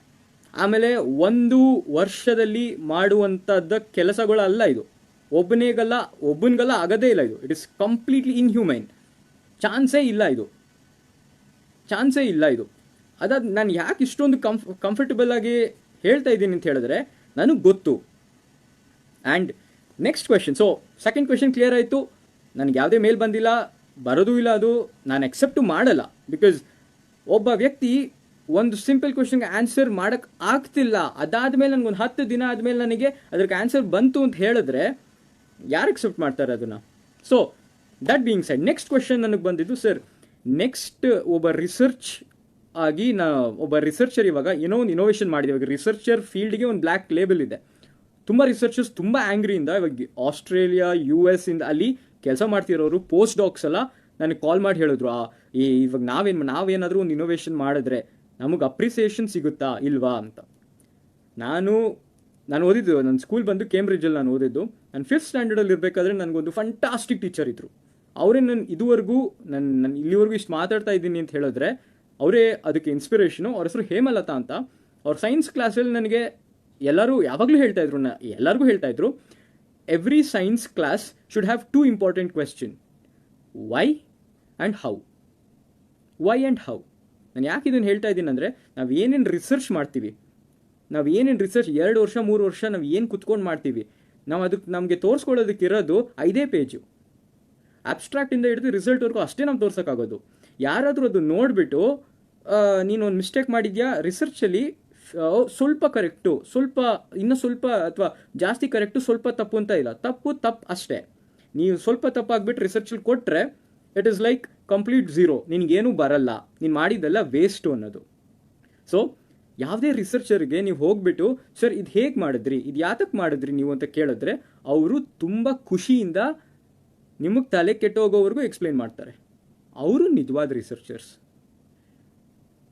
ಆಮೇಲೆ 1 ವರ್ಷದಲ್ಲಿ ಮಾಡುವಂಥದ್ದು ಕೆಲಸಗಳಲ್ಲ ಇದು. ಒಬ್ಬನಿಗಲ್ಲ ಆಗದೇ ಇಲ್ಲ ಇದು. It is completely inhumane. ಚಾನ್ಸೇ ಇಲ್ಲ ಇದು. ಅದಾದ ನಾನು ಯಾಕೆ ಇಷ್ಟೊಂದು ಕಂಫರ್ಟಬಲ್ ಆಗಿ ಹೇಳ್ತಾ ಇದ್ದೀನಿ ಅಂತ ಹೇಳಿದ್ರೆ, ನನಗೆ ಗೊತ್ತು. And next question. So second question clear ಆಯಿತು. ನನಗೆ ಯಾವುದೇ ಮೇಲ್ ಬಂದಿಲ್ಲ, ಬರೋದು ಇಲ್ಲ, ಅದು ನಾನು ಎಕ್ಸೆಪ್ಟು ಮಾಡಲ್ಲ. ಬಿಕಾಸ್ ಒಬ್ಬ ವ್ಯಕ್ತಿ ಒಂದು ಸಿಂಪಲ್ ಕ್ವೆಶನ್ಗೆ ಆನ್ಸರ್ ಮಾಡೋಕ್ಕೆ ಆಗ್ತಿಲ್ಲ, ಅದಾದಮೇಲೆ ನನಗೊಂದು 10 ದಿನ ಆದಮೇಲೆ ನನಗೆ ಅದಕ್ಕೆ ಆನ್ಸರ್ ಬಂತು ಅಂತ ಹೇಳಿದ್ರೆ ಯಾರು ಎಕ್ಸೆಪ್ಟ್ ಮಾಡ್ತಾರೆ ಅದನ್ನು? So that being side, next question ನನಗೆ ಬಂದಿದ್ದು, ಸರ್ ನೆಕ್ಸ್ಟ್ ಒಬ್ಬ ರಿಸರ್ಚರ್ ಇವಾಗ ಏನೋ ಒಂದು ಇನೋವೇಷನ್ ಮಾಡಿದೆ. ಇವಾಗ ರಿಸರ್ಚರ್ ಫೀಲ್ಡ್ಗೆ ಒಂದು ಬ್ಲ್ಯಾಕ್ ಲೇಬಲ್ ಇದೆ. ತುಂಬ ರಿಸರ್ಚರ್ಸ್ ತುಂಬ ಆ್ಯಂಗ್ರಿಯಿಂದ ಇವಾಗ ಆಸ್ಟ್ರೇಲಿಯಾ, US ಇಂದ ಅಲ್ಲಿ ಕೆಲಸ ಮಾಡ್ತಿರೋರು ಪೋಸ್ಟ್ ಡಾಕ್ಸ್ ಎಲ್ಲ ನನಗೆ ಕಾಲ್ ಮಾಡಿ ಹೇಳಿದ್ರು, ಇವಾಗ ನಾವೇನಾದರೂ ಒಂದು ಇನೋವೇಷನ್ ಮಾಡಿದ್ರೆ ನಮಗೆ ಅಪ್ರಿಸಿಯೇಷನ್ ಸಿಗುತ್ತಾ ಇಲ್ವಾ ಅಂತ. ನಾನು ಓದಿದ್ದು, ನನ್ನ ಸ್ಕೂಲ್ ಬಂದು ಕೇಂಬ್ರಿಡ್ಜಲ್ಲಿ ನಾನು ಓದಿದ್ದು. ನಾನು 5th ಸ್ಟ್ಯಾಂಡರ್ಡಲ್ಲಿ ಇರಬೇಕಾದ್ರೆ ನನಗೊಂದು ಫಂಟಾಸ್ಟಿಕ್ ಟೀಚರ್ ಇದ್ದರು. ಅವರೇ ನಾನು ಇಲ್ಲಿವರೆಗೂ ಇಷ್ಟು ಮಾತಾಡ್ತಾ ಇದ್ದೀನಿ ಅಂತ ಹೇಳಿದ್ರೆ ಅವರೇ ಅದಕ್ಕೆ ಇನ್ಸ್ಪಿರೇಷನು. ಅವ್ರ ಹೆಸರು ಹೇಮಲತಾ ಅಂತ. ಅವ್ರ ಸೈನ್ಸ್ ಕ್ಲಾಸಲ್ಲಿ ನನಗೆ ಯಾವಾಗಲೂ ಎಲ್ಲರಿಗೂ ಹೇಳ್ತಾ ಇದ್ರು, every science class should have 2 important question, why and how. ನಾನು ಯಾಕೆ ಇದನ್ನು ಹೇಳ್ತಾ ಇದ್ದೀನಿ ಅಂದರೆ, ನಾವು ಏನೇನು ರಿಸರ್ಚ್ ಮಾಡ್ತೀವಿ, 2 ವರ್ಷ 3 ವರ್ಷ ನಾವು ಏನು ಕುತ್ಕೊಂಡು ಮಾಡ್ತೀವಿ, ನಾವು ಅದಕ್ಕೆ ನಮಗೆ ತೋರಿಸ್ಕೊಳ್ಳೋದಕ್ಕಿರೋದು 5 ಪೇಜು. ಅಬ್ಸ್ಟ್ರಾಕ್ಟಿಂದ ಹಿಡಿದು ರಿಸಲ್ಟ್ವರೆಗೂ ಅಷ್ಟೇ ನಾವು ತೋರ್ಸೋಕ್ಕಾಗೋದು. ಯಾರಾದರೂ ಅದು ನೋಡಿಬಿಟ್ಟು ನೀನು ಒಂದು ಮಿಸ್ಟೇಕ್ ಮಾಡಿದ್ಯಾ ರಿಸರ್ಚಲ್ಲಿ, ಸ್ವಲ್ಪ ಕರೆಕ್ಟು, ಇನ್ನೂ ಸ್ವಲ್ಪ ಅಥವಾ ಜಾಸ್ತಿ ಕರೆಕ್ಟು, ಸ್ವಲ್ಪ ತಪ್ಪು ಅಂತ ಇಲ್ಲ, ತಪ್ಪು ಅಷ್ಟೇ. ನೀವು ಸ್ವಲ್ಪ ತಪ್ಪಾಗ್ಬಿಟ್ಟು ರಿಸರ್ಚಲ್ಲಿ ಕೊಟ್ಟರೆ it is like complete zero, ನಿನಗೇನೂ ಬರಲ್ಲ, ನೀನು ಮಾಡಿದ್ದೆಲ್ಲ ವೇಸ್ಟು ಅನ್ನೋದು. ಸೊ ಯಾವುದೇ ರಿಸರ್ಚರ್ಗೆ ನೀವು ಹೋಗ್ಬಿಟ್ಟು, ಸರ್ ಇದು ಹೇಗೆ ಮಾಡಿದ್ರಿ, ಇದು ಯಾತಕ್ಕೆ ಮಾಡಿದ್ರಿ ನೀವು ಅಂತ ಕೇಳಿದ್ರೆ ಅವರು ತುಂಬ ಖುಷಿಯಿಂದ ನಿಮಗೆ ತಲೆ ಕೆಟ್ಟೋಗೋವರೆಗೂ ಎಕ್ಸ್ಪ್ಲೈನ್ ಮಾಡ್ತಾರೆ. ಅವರು ನಿಜವಾದ ರಿಸರ್ಚರ್ಸ್.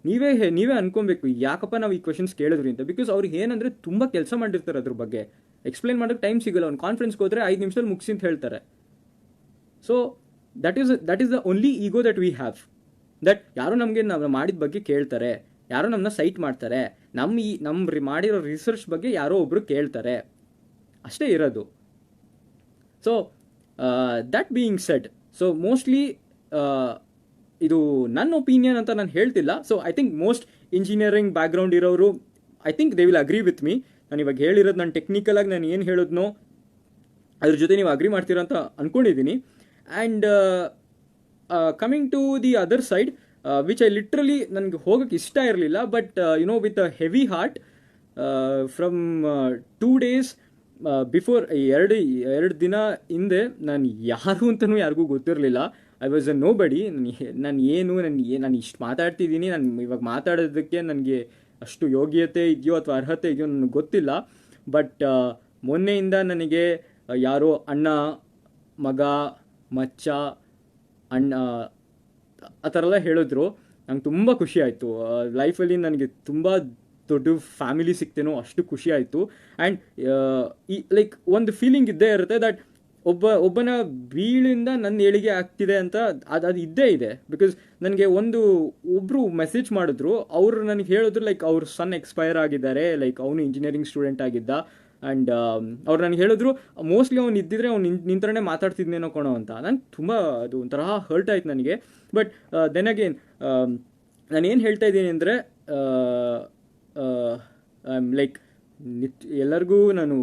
ನೀವೇ ಅನ್ಕೊಬೇಕು ಯಾಕಪ್ಪ ನಾವು ಈ ಕ್ವೆಶನ್ಸ್ ಕೇಳಿದ್ರಿ ಅಂತ. ಬಿಕಾಸ್ ಅವ್ರಿಗೆ ಏನಂದರೆ ತುಂಬ ಕೆಲಸ ಮಾಡಿರ್ತಾರೆ ಅದ್ರ ಬಗ್ಗೆ. ಎಕ್ಸ್ಪ್ಲೇನ್ ಮಾಡೋಕ್ಕೆ ಟೈಮ್ ಸಿಗಲ್ಲ. ಒಂದು ಕಾನ್ಫರೆನ್ಸ್ಗೆ ಹೋದರೆ 5 ನಿಮಿಷದಲ್ಲಿ ಮುಗಿಸಿ ಅಂತ ಹೇಳ್ತಾರೆ. So that is the only ego that we have, that ಯಾರೋ ನಮಗೆ ನಾವು ಮಾಡಿದ ಬಗ್ಗೆ ಕೇಳ್ತಾರೆ, ಯಾರೋ ನಮ್ಮನ್ನ ಸೈಟ್ ಮಾಡ್ತಾರೆ, ನಮ್ಮ ಮಾಡಿರೋ ರಿಸರ್ಚ್ ಬಗ್ಗೆ ಯಾರೋ ಒಬ್ಬರು ಕೇಳ್ತಾರೆ, ಅಷ್ಟೇ ಇರೋದು. So that being said, so mostly ಇದು ನನ್ನ ಒಪಿನಿಯನ್ ಅಂತ ನಾನು ಹೇಳ್ತಿಲ್ಲ. So I think most engineering background ಇರೋರು I think they will agree with me. ನಾನು ಇವಾಗ ಹೇಳಿರೋದು ನಾನು ಟೆಕ್ನಿಕಲಾಗಿ ನಾನು ಏನು ಹೇಳಿದ್ನೋ ಅದ್ರ ಜೊತೆ ನೀವು ಅಗ್ರಿ ಮಾಡ್ತೀರಾ ಅಂತ ಅಂದ್ಕೊಂಡಿದ್ದೀನಿ. And coming to the other side, which I literally ನನಗೆ ಹೋಗೋಕ್ಕೆ ಇಷ್ಟ ಇರಲಿಲ್ಲ, but with a heavy heart from 2 days before, ಎರಡು ದಿನ ಹಿಂದೆ ನಾನು ಯಾರು ಅಂತಲೂ ಯಾರಿಗೂ ಗೊತ್ತಿರಲಿಲ್ಲ. ಐ ವಾಸ್ ಅ ನೋ ಬಡಿ. ನಾನು ಇಷ್ಟು ಮಾತಾಡ್ತಿದ್ದೀನಿ, ನಾನು ಇವಾಗ ಮಾತಾಡೋದಕ್ಕೆ ನನಗೆ ಅಷ್ಟು ಯೋಗ್ಯತೆ ಇದೆಯೋ ಅಥವಾ ಅರ್ಹತೆ ಇದೆಯೋ ನನಗೆ ಗೊತ್ತಿಲ್ಲ. ಬಟ್ ಮೊನ್ನೆಯಿಂದ ನನಗೆ ಯಾರೋ ಅಣ್ಣ, ಮಗ, ಮಚ್ಚ, ಅಣ್ಣ ಆ ಥರ ಎಲ್ಲ ಹೇಳಿದ್ರು. ನಂಗೆ ತುಂಬ ಖುಷಿ ಆಯಿತು. ಲೈಫಲ್ಲಿ ನನಗೆ ತುಂಬ ದೊಡ್ಡ ಫ್ಯಾಮಿಲಿ ಸಿಗ್ತೇನೋ ಅಷ್ಟು ಖುಷಿ ಆಯಿತು. ಆ್ಯಂಡ್ ಲೈಕ್ ಒಂದು ಫೀಲಿಂಗ್ ಇದ್ದೇ ಇರುತ್ತೆ ದಟ್ ಒಬ್ಬನ ಬೀಳಿಂದ ನನ್ನ ಏಳಿಗೆ ಆಗ್ತಿದೆ ಅಂತ ಅದು ಇದ್ದೇ ಇದೆ. ಬಿಕಾಸ್ ನನಗೆ ಒಬ್ಬರು ಮೆಸೇಜ್ ಮಾಡಿದ್ರು, ಅವರು ನನಗೆ ಹೇಳಿದ್ರು ಲೈಕ್ ಅವ್ರ ಸನ್ ಎಕ್ಸ್ಪೈರ್ ಆಗಿದ್ದಾರೆ, ಲೈಕ್ ಅವನು ಇಂಜಿನಿಯರಿಂಗ್ ಸ್ಟೂಡೆಂಟ್ ಆಗಿದ್ದ. ಆ್ಯಂಡ್ ಅವ್ರು ನನಗೆ ಹೇಳಿದ್ರು ಮೋಸ್ಟ್ಲಿ ಅವ್ನು ಇದ್ದಿದ್ರೆ ಅವ್ನು ನಿಂತರೇ ಮಾತಾಡ್ತಿದ್ನೇನೋ ಕೊಣೋ ಅಂತ. ನಂಗೆ ತುಂಬ ಅದು ಒಂಥರ ಹರ್ಟ್ ಆಯ್ತು ನನಗೆ. ಬಟ್ ದೆನ್ ಅಗೇನ್ ನಾನೇನು ಹೇಳ್ತಾ ಇದ್ದೀನಿ ಅಂದರೆ, ಲೈಕ್ ಎಲ್ಲರಿಗೂ ನಾನು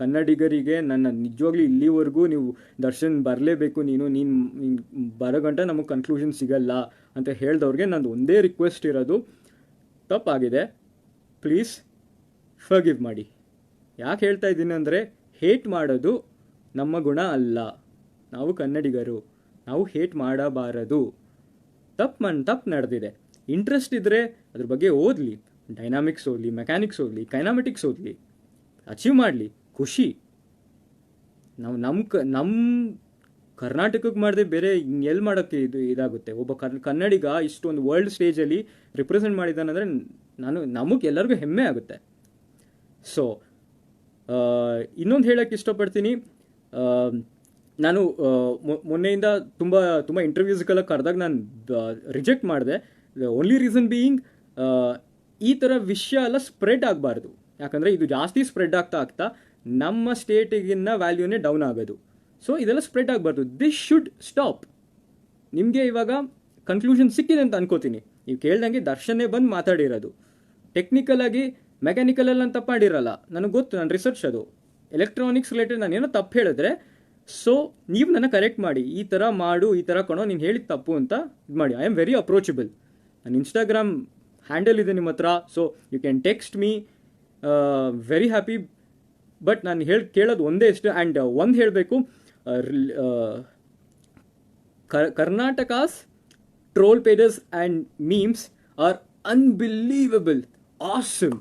ಕನ್ನಡಿಗರಿಗೆ ನನ್ನ ನಿಜವಾಗ್ಲೂ ಇಲ್ಲಿವರೆಗೂ ನೀವು ದರ್ಶನ್ ಬರಲೇಬೇಕು, ನೀನು ಬರೋ ಗಂಟ ನಮಗೆ ಕನ್ಕ್ಲೂಷನ್ ಸಿಗಲ್ಲ ಅಂತ ಹೇಳ್ದವ್ರಿಗೆ ನಂದು ಒಂದೇ ರಿಕ್ವೆಸ್ಟ್ ಇರೋದು, ತಪ್ಪಾಗಿದೆ, ಪ್ಲೀಸ್ ಫರ್ಗಿವ್ ಮಾಡಿ. ಯಾಕೆ ಹೇಳ್ತಾ ಇದ್ದೀನಿ ಅಂದರೆ, ಹೇಟ್ ಮಾಡೋದು ನಮ್ಮ ಗುಣ ಅಲ್ಲ. ನಾವು ಕನ್ನಡಿಗರು, ನಾವು ಹೇಟ್ ಮಾಡಬಾರದು. ತಪ್ಪು ನಡೆದಿದೆ. ಇಂಟ್ರೆಸ್ಟ್ ಇದ್ದರೆ ಅದ್ರ ಬಗ್ಗೆ ಓದಲಿ, ಡೈನಾಮಿಕ್ಸ್ ಓದಲಿ, ಮೆಕ್ಯಾನಿಕ್ಸ್ ಓದಲಿ, ಕೈನಾಮೆಟಿಕ್ಸ್ ಓದಲಿ, ಅಚೀವ್ ಮಾಡಲಿ, ಖುಷಿ. ನಾವು ನಮ್ಮ ಕರ್ನಾಟಕಕ್ಕೆ ಮಾಡದೆ ಬೇರೆ ಎಲ್ಲಿ ಮಾಡೋಕ್ಕೆ ಇದಾಗುತ್ತೆ. ಒಬ್ಬ ಕನ್ನಡಿಗ ಇಷ್ಟೊಂದು ವರ್ಲ್ಡ್ ಸ್ಟೇಜಲ್ಲಿ ರಿಪ್ರೆಸೆಂಟ್ ಮಾಡಿದ್ದಾನಂದರೆ ನಮಗೆ ಎಲ್ಲರಿಗೂ ಹೆಮ್ಮೆ ಆಗುತ್ತೆ. ಸೊ ಇನ್ನೊಂದು ಹೇಳೋಕ್ಕೆ ಇಷ್ಟಪಡ್ತೀನಿ, ನಾನು ಮೊನ್ನೆಯಿಂದ ತುಂಬ ಇಂಟರ್ವ್ಯೂಸ್ಗೆಲ್ಲ ಕರೆದಾಗ ನಾನು ರಿಜೆಕ್ಟ್ ಮಾಡಿದೆ. ಓನ್ಲಿ ರೀಸನ್ ಬೀಯಿಂಗ್, ಈ ಥರ ವಿಷಯ ಎಲ್ಲ ಸ್ಪ್ರೆಡ್ ಆಗಬಾರ್ದು. ಯಾಕಂದರೆ ಇದು ಜಾಸ್ತಿ ಸ್ಪ್ರೆಡ್ ಆಗ್ತಾ ನಮ್ಮ ಸ್ಟೇಟಿಗಿನ್ನ ವ್ಯಾಲ್ಯೂನೇ ಡೌನ್ ಆಗೋದು. ಸೊ ಇದೆಲ್ಲ ಸ್ಪ್ರೆಡ್ ಆಗಬಾರ್ದು. This should stop. ನಿಮಗೆ ಇವಾಗ ಕನ್ಕ್ಲೂಷನ್ ಸಿಕ್ಕಿದೆ ಅಂತ ಅನ್ಕೋತೀನಿ. ನೀವು ಕೇಳ್ದಂಗೆ ದರ್ಶನೇ ಬಂದು ಮಾತಾಡಿರೋದು. ಟೆಕ್ನಿಕಲಾಗಿ ಮೆಕ್ಯಾನಿಕಲೆಲ್ಲ ನಾನು ತಪ್ಪು ಮಾಡಿರಲ್ಲ, ನನಗೆ ಗೊತ್ತು, ನನ್ನ ರಿಸರ್ಚ್ ಅದು. ಎಲೆಕ್ಟ್ರಾನಿಕ್ಸ್ ರಿಲೇಟೆಡ್ ನಾನು ಏನೋ ತಪ್ಪು ಹೇಳಿದ್ರೆ, ಸೊ ನೀವು ನನ್ನ ಕರೆಕ್ಟ್ ಮಾಡಿ, ಈ ಥರ ಮಾಡು, ಈ ಥರ ಕಣೋ, ನೀನು ಹೇಳಿದ ತಪ್ಪು ಅಂತ ಇದು ಮಾಡಿ. I am very approachable. ನನ್ನ ಇನ್ಸ್ಟಾಗ್ರಾಮ್ ಹ್ಯಾಂಡಲ್ ಇದೆ ನಿಮ್ಮ ಹತ್ರ, so you can text me, very happy. But ನಾನು ಕೇಳೋದು ಒಂದೇ ಇಷ್ಟು. ಆ್ಯಂಡ್ ಒಂದು ಹೇಳಬೇಕು, Karnataka's troll pages and memes are unbelievable, awesome.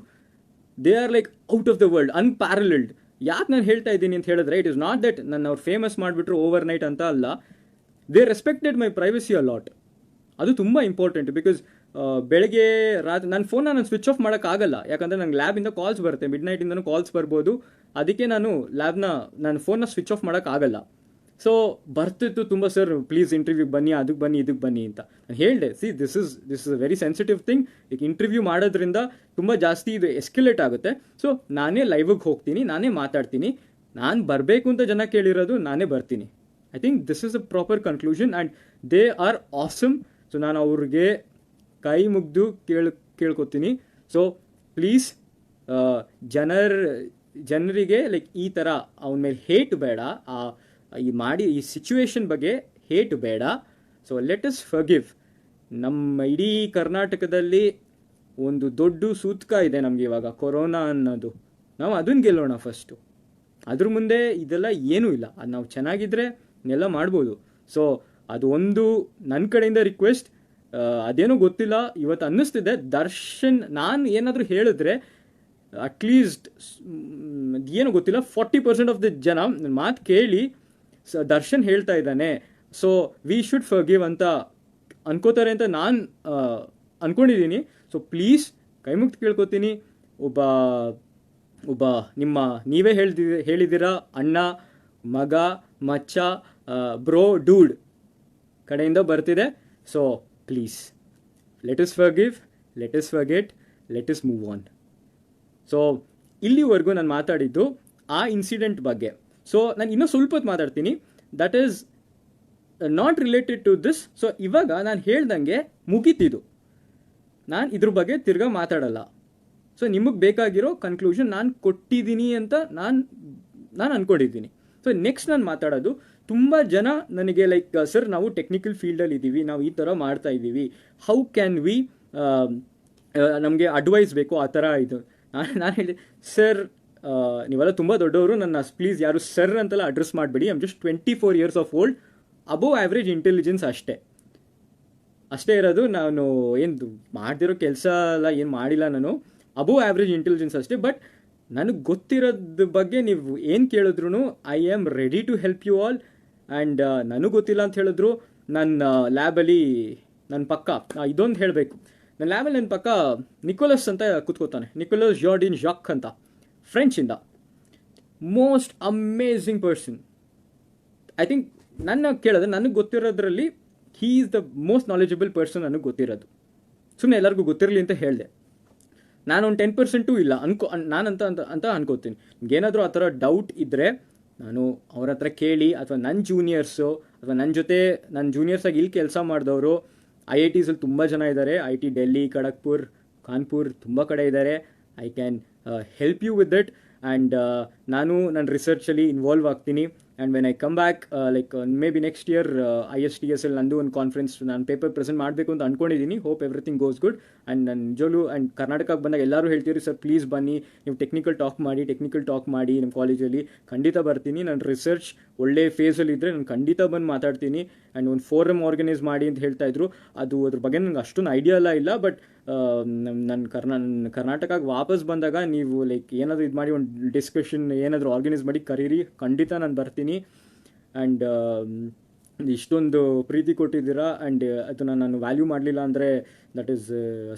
They are like out of the world, unparalleled. ಯಾಕೆ ನಾನು ಹೇಳ್ತಾ ಇದ್ದೀನಿ ಅಂತ ಹೇಳಿದ್ರೆ, ಇಟ್ ಇಸ್ ನಾಟ್ ದಟ್ ನನ್ನ ಅವ್ರು ಫೇಮಸ್ ಮಾಡಿಬಿಟ್ರು ಓವರ್ ನೈಟ್ ಅಂತ ಅಲ್ಲ. They respected my privacy a lot. ಅದು ತುಂಬ ಇಂಪಾರ್ಟೆಂಟ್. ಬಿಕಾಸ್ ಬೆಳಗ್ಗೆ ರಾತ್ರಿ ನನ್ನ ಫೋನ್ನ ನಾನು ಸ್ವಿಚ್ ಆಫ್ ಮಾಡೋಕ್ಕಾಗಲ್ಲ. ಯಾಕಂದರೆ ನಂಗೆ ಲ್ಯಾಬಿಂದ ಕಾಲ್ಸ್ ಬರುತ್ತೆ, ಮಿಡ್ ನೈಟಿಂದನೂ ಕಾಲ್ಸ್ ಬರ್ಬೋದು. ಅದಕ್ಕೆ ನಾನು ಫೋನ್ನ ಸ್ವಿಚ್ ಆಫ್ ಮಾಡೋಕ್ಕಾಗಲ್ಲ. ಸೊ ಬರ್ತಿತ್ತು ತುಂಬ, ಸರ್ ಪ್ಲೀಸ್ ಇಂಟರ್ವ್ಯೂಗೆ ಬನ್ನಿ, ಅದಕ್ಕೆ ಬನ್ನಿ, ಇದಕ್ಕೆ ಬನ್ನಿ ಅಂತ. ನಾನು ಹೇಳಿದೆ, this is a very sensitive thing. ಈಗ ಇಂಟರ್ವ್ಯೂ ಮಾಡೋದ್ರಿಂದ ತುಂಬ ಜಾಸ್ತಿ ಇದು ಎಸ್ಕಲೇಟ್ ಆಗುತ್ತೆ. ಸೊ ನಾನೇ ಲೈವಿಗೆ ಹೋಗ್ತೀನಿ, ನಾನೇ ಮಾತಾಡ್ತೀನಿ. ನಾನು ಬರಬೇಕು ಅಂತ ಜನ ಕೇಳಿರೋದು, ನಾನೇ ಬರ್ತೀನಿ. I think this is a proper conclusion and they are awesome. So ನಾನು ಅವ್ರಿಗೆ ಕೈ ಮುಗಿದು ಕೇಳ್ಕೊತೀನಿ. ಸೊ ಪ್ಲೀಸ್ ಜನರಿಗೆ ಲೈಕ್ ಈ ಥರ ಅವನ ಮೇಲೆ ಹೇಟ್ ಬೇಡ, ಈ ಸಿಚುವೇಶನ್ ಬಗ್ಗೆ ಹೇಟ್ ಬೇಡ. So let us forgive. ನಮ್ಮ ಇಡೀ ಕರ್ನಾಟಕದಲ್ಲಿ ಒಂದು ದೊಡ್ಡ ಸೂತಕ ಇದೆ ನಮಗೆ ಇವಾಗ, ಕೊರೋನಾ ಅನ್ನೋದು. ನಾವು ಅದನ್ನು ಗೆಲ್ಲೋಣ ಫಸ್ಟು. ಅದ್ರ ಮುಂದೆ ಇದೆಲ್ಲ ಏನೂ ಇಲ್ಲ. ಅದು ನಾವು ಚೆನ್ನಾಗಿದ್ದರೆ ಇನ್ನೆಲ್ಲ ಮಾಡ್ಬೋದು. ಸೊ ಅದು ಒಂದು ನನ್ನ ಕಡೆಯಿಂದ ರಿಕ್ವೆಸ್ಟ್. ಅದೇನೋ ಗೊತ್ತಿಲ್ಲ, ಇವತ್ತು ಅನ್ನಿಸ್ತಿದೆ ದರ್ಶನ್ ನಾನು ಏನಾದರೂ ಹೇಳಿದ್ರೆ ಅಟ್ಲೀಸ್ಟ್ ಏನೋ ಗೊತ್ತಿಲ್ಲ 40% ಆಫ್ ದ ಜನ ನನ್ನ ಮಾತು ಕೇಳಿ ದರ್ಶನ್ ಹೇಳ್ತಾ ಇದ್ದಾನೆ, ಸೊ ವಿ ಶುಡ್ ಫರ್ಗಿವ್ ಅಂತ ಅನ್ಕೋತಾರೆ ಅಂತ ನಾನು ಅಂದ್ಕೊಂಡಿದ್ದೀನಿ. ಸೊ ಪ್ಲೀಸ್ ಕೈ ಮುಗ್ದು ಕೇಳ್ಕೊತೀನಿ, ಒಬ್ಬ ಒಬ್ಬ ನೀವೇ ಹೇಳಿದಿರ ಅಣ್ಣ, ಮಗ, ಮಚ್ಚ, ಬ್ರೋ, ಡೂಡ್ ಕಡೆಯಿಂದ ಬರ್ತಿದೆ. So please let us forgive, let us forget, let us move on. So ಇಲ್ಲಿವರೆಗೂ ನಾನು ಮಾತಾಡಿದ್ದು ಆ ಇನ್ಸಿಡೆಂಟ್ ಬಗ್ಗೆ. ಸೊ ನಾನು ಇನ್ನೂ ಸ್ವಲ್ಪ ಹೊತ್ತು ಮಾತಾಡ್ತೀನಿ, that is not related to this. So ಇವಾಗ ನಾನು ಹೇಳ್ದಂಗೆ ಮುಗೀತಿದ್ದು, ನಾನು ಇದ್ರ ಬಗ್ಗೆ ತಿರ್ಗಾ ಮಾತಾಡಲ್ಲ. ಸೊ ನಿಮಗೆ ಬೇಕಾಗಿರೋ ಕನ್ಕ್ಲೂಷನ್ ನಾನು ಕೊಟ್ಟಿದ್ದೀನಿ ಅಂತ ನಾನು ಅಂದ್ಕೊಂಡಿದ್ದೀನಿ. ಸೊ ನೆಕ್ಸ್ಟ್ ನಾನು ಮಾತಾಡೋದು, ತುಂಬ ಜನ ನನಗೆ ಲೈಕ್ ಸರ್ ನಾವು ಟೆಕ್ನಿಕಲ್ ಫೀಲ್ಡಲ್ಲಿ ಇದ್ದೀವಿ, ನಾವು ಈ ಥರ ಮಾಡ್ತಾ ಇದ್ದೀವಿ, ಹೌ ಕ್ಯಾನ್ ವಿ, ನಮಗೆ ಅಡ್ವೈಸ್ ಬೇಕು ಆ ಥರ ಇದು. ನಾನು ಹೇಳಿದೆ, ಸರ್ ನೀವೆಲ್ಲ ತುಂಬ ದೊಡ್ಡವರು, ನನ್ನ ಪ್ಲೀಸ್ ಯಾರು ಸರ್ ಅಂತೆಲ್ಲ ಅಡ್ರೆಸ್ ಮಾಡಬೇಡಿ. I'm just 24 years of old, above average intelligence ಅಷ್ಟೇ ಇರೋದು. ನಾನು ಏನು ಮಾಡ್ತಿರೋ ಕೆಲಸ ಎಲ್ಲ ಏನು ಮಾಡಿಲ್ಲ, ನಾನು ಅಬೋವ್ ಆ್ಯಾವ್ರೇಜ್ ಇಂಟೆಲಿಜೆನ್ಸ್ ಅಷ್ಟೇ. ಬಟ್ ನನಗೆ ಗೊತ್ತಿರೋದ್ರ ಬಗ್ಗೆ ನೀವು ಏನು ಕೇಳಿದ್ರು I am ready to help you all. And ನನಗೆ ಗೊತ್ತಿಲ್ಲ ಅಂತ ಹೇಳಿದ್ರು, ನನ್ನ ಲ್ಯಾಬಲ್ಲಿ ನನ್ನ ಪಕ್ಕ ಇದೊಂದು ಹೇಳಬೇಕು, ನನ್ನ ಲ್ಯಾಬಲ್ಲಿ ನನ್ನ ಪಕ್ಕ ನಿಕೋಲಸ್ ಅಂತ ಕೂತ್ಕೋತಾನೆ, ನಿಕೋಲಸ್ ಜಾರ್ಡಿನ್ ಜಾಕ್ ಅಂತ, ಫ್ರೆಂಚಿಂದ. Most amazing person. I think ನನ್ನ ಕೇಳಿದ್ರೆ ನನಗೆ ಗೊತ್ತಿರೋದ್ರಲ್ಲಿ he is the most knowledgeable person ನನಗೆ ಗೊತ್ತಿರೋದು. ಸುಮ್ಮನೆ ಎಲ್ಲರಿಗೂ ಗೊತ್ತಿರಲಿ ಅಂತ ಹೇಳಿದೆ. ನಾನು ಒಂದು 10% ಇಲ್ಲ ನಾನಂತ ಅನ್ಕೋತೀನಿ. ನಿಮ್ಗೇನಾದರೂ ಆ ಥರ ಡೌಟ್ ಇದ್ದರೆ ನಾನು ಅವ್ರ ಹತ್ರ ಕೇಳಿ, ಅಥವಾ ನನ್ನ ಜೂನಿಯರ್ಸು ಅಥವಾ ನನ್ನ ಜೂನಿಯರ್ಸಾಗಿ ಇಲ್ಲಿ ಕೆಲಸ ಮಾಡಿದವರು IITs ತುಂಬ ಜನ ಇದ್ದಾರೆ. IIT ಡೆಲ್ಲಿ, ಖಡಗ್ಪುರ್, ಕಾನ್ಪುರ್ ತುಂಬ ಕಡೆ ಇದ್ದಾರೆ. I can help you with that. And ನಾನು ನನ್ನ ರಿಸರ್ಚಲ್ಲಿ ಇನ್ವಾಲ್ವ್ ಆಗ್ತೀನಿ. And when I come back like maybe next year ISTS ನಂದು ಒಂದು ಕಾನ್ಫರೆನ್ಸ್ ನಾನು ಪೇಪರ್ ಪ್ರೆಸೆಂಟ್ ಮಾಡಬೇಕು ಅಂತ ಅಂದ್ಕೊಂಡಿದ್ದೀನಿ. Hope everything goes good. And ನಾನು ನಿಜವೂ ಆ್ಯಂಡ್ ಕರ್ನಾಟಕಕ್ಕೆ ಬಂದಾಗ ಎಲ್ಲರೂ ಹೇಳ್ತೀರಿ, ಸರ್ ಪ್ಲೀಸ್ ಬನ್ನಿ, ನೀವು ಟೆಕ್ನಿಕಲ್ ಟಾಕ್ ಮಾಡಿ ನಮ್ಮ ಕಾಲೇಜಲ್ಲಿ. ಖಂಡಿತ ಬರ್ತೀನಿ. ನನ್ನ ರಿಸರ್ಚ್ ಒಳ್ಳೆ ಫೇಸಲ್ಲಿ ಇದ್ದರೆ ನಾನು ಖಂಡಿತ ಬಂದು ಮಾತಾಡ್ತೀನಿ. ಆ್ಯಂಡ್ ಒಂದು ಫೋರಮ್ ಆರ್ಗನೈಸ್ ಮಾಡಿ ಅಂತ ಹೇಳ್ತಾಯಿದ್ರು. ಅದ್ರ ಬಗ್ಗೆ ನನಗೆ ಅಷ್ಟೊಂದು ಐಡಿಯಾ ಇಲ್ಲ. ಬಟ್ ನನ್ನ ಕರ್ನಾಟಕಕ್ಕೆ ವಾಪಸ್ ಬಂದಾಗ ನೀವು ಲೈಕ್ ಏನಾದರೂ ಇದು ಮಾಡಿ ಒಂದು ಡಿಸ್ಕಷನ್ ಏನಾದರೂ ಆರ್ಗನೈಸ್ ಮಾಡಿ ಕರೀರಿ, ಖಂಡಿತ ನಾನು ಬರ್ತೀನಿ. ಆ್ಯಂಡ್ ಇಷ್ಟೊಂದು ಪ್ರೀತಿ ಕೊಟ್ಟಿದ್ದೀರಾ. ಆ್ಯಂಡ್ ಅದನ್ನು ನಾನು ವ್ಯಾಲ್ಯೂ ಮಾಡಲಿಲ್ಲ ಅಂದರೆ that is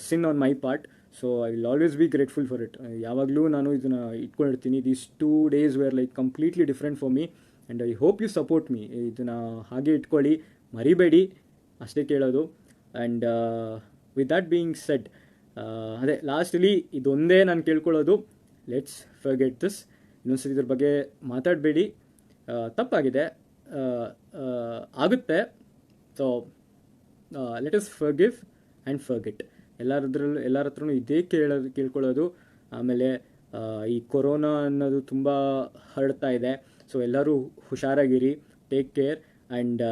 sin on my part. So I will always be grateful for it. ಯಾವಾಗಲೂ ನಾನು ಇದನ್ನು ಇಟ್ಕೊಂಡಿರ್ತೀನಿ. These 2 days were like completely different for me. And I hope you support me. ಇದನ್ನು ಹಾಗೆ ಇಟ್ಕೊಳ್ಳಿ, ಮರಿಬೇಡಿ, ಅಷ್ಟೇ ಕೇಳೋದು. And with that being said, ಅದೇ ಲಾಸ್ಟಲ್ಲಿ ಇದೊಂದೇ ನಾನು ಕೇಳ್ಕೊಳ್ಳೋದು, ಲೆಟ್ಸ್ ಫರ್ಗೆಟ್ ದಿಸ್. ಇನ್ನೊಂದ್ಸರಿ ಇದ್ರ ಬಗ್ಗೆ ಮಾತಾಡಬೇಡಿ. ತಪ್ಪಾಗಿದೆ, ಆಗುತ್ತೆ. So let us forgive and forget. ಎಲ್ಲರ ಹತ್ರನೂ ಇದೇ ಕೇಳ್ಕೊಳ್ಳೋದು. ಆಮೇಲೆ ಈ ಕೊರೋನಾ ಅನ್ನೋದು ತುಂಬ ಹರಡ್ತಾ ಇದೆ. ಸೊ ಎಲ್ಲರೂ ಹುಷಾರಾಗಿರಿ, take care. And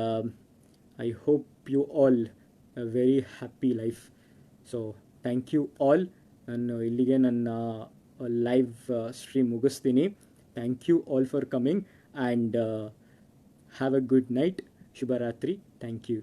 I hope you all a very happy life. So thank you all. ನಾನು ಇಲ್ಲಿಗೆ ನನ್ನ ಲೈವ್ ಸ್ಟ್ರೀಮ್ ಮುಗಿಸ್ತೀನಿ. Thank you all for coming and have a good night. ಶುಭರಾತ್ರಿ. Thank you.